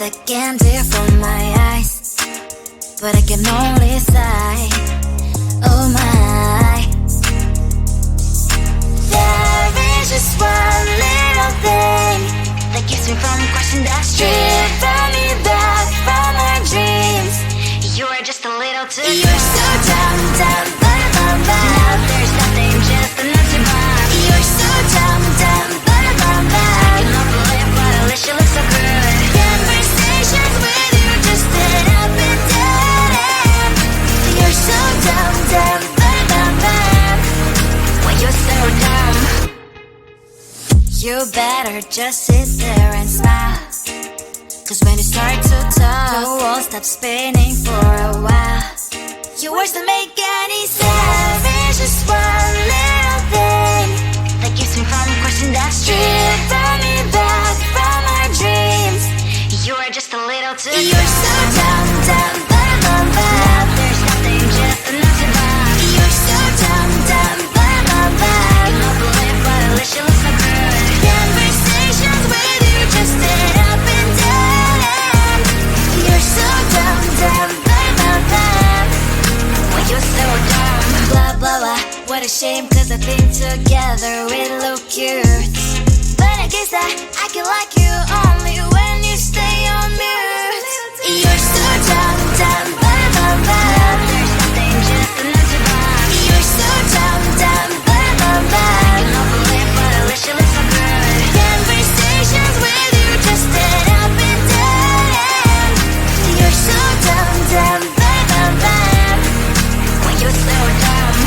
I can't tear from my eyes, but I can only sigh. Oh my. There is just one little thing that keeps me from crossing that street. Driving me back from my dreams. You are just a little too close. You're so dumb, dumb, but now there's nothing, just enough to survive. You're so dumb, dumb, but I cannot believe what I wish you look so good. Conversations with you just end up in dead end. You're so dumb, dumb, but when you're so dumb, you better just sit there and smile. Cause when you start to talk, the world stops spinning for a while. Your words don't make any sense. There's just one little thing that keeps me from crossing that street. Driving me back from our dreams. You are just a little too close. You're so dumb, dumb, now there's nothing, just enough to survive. You're so dumb, dumb, I cannot believe what I wish you look so good. Conversations with you just end up in dead end. You're so dumb, dumb, when you're so dumb. Blah, blah, blah, what a shame, cause I think together we look cute. But I guess that I can like you only when you stay on mute. You're so dumb, dumb, there's nothing, just enough to survive. You're so dumb, dumb, I cannot believe what I wish you look so good. Conversations with you just end up in dead end. You're so dumb, dumb, when you're so dumb.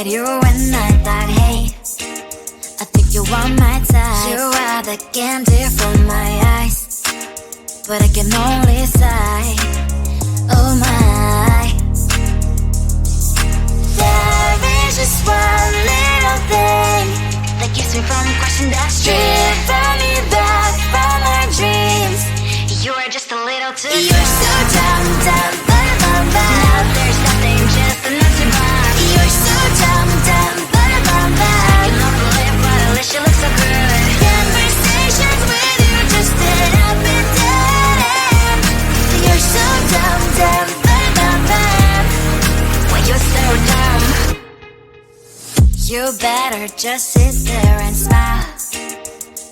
at you when I thought, hey, I think you are my type. You are the candy from my eyes, but I can only sigh, oh my. There is just one little thing that keeps me from crossing that street. Driving me back from my dreams. You are just a little too close. You're so dumb, dumb, but now there's nothing, just enough to buy. You're so dumb, dumb, but I cannot believe what I wish you look so good. Conversations with you just end up in dead end. You're so dumb, dumb, but when you're so dumb, you better just sit there and smile.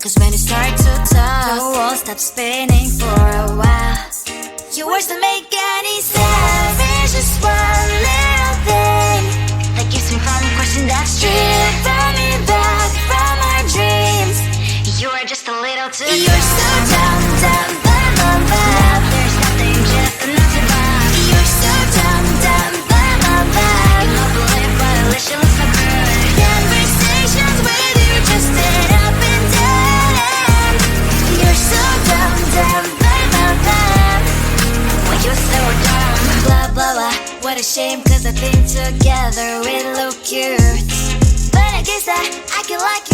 Cause when you start to talk, the world stops spinning for a while. Your words don't make any sense. There's just one little thing that keeps me from crossing that street. Bring me back from our dreams. You are just a little too close. You're so dumb, dumb, now there's nothing, just enough to buy. You're so dumb, dumb, I cannot believe what I wish you look so good. Conversations with you just end up in dead end. You're so dumb, dumb, when you're so dumb. Blah, blah, blah, what a shame, cause I think together we look cute. But I guess that I can like you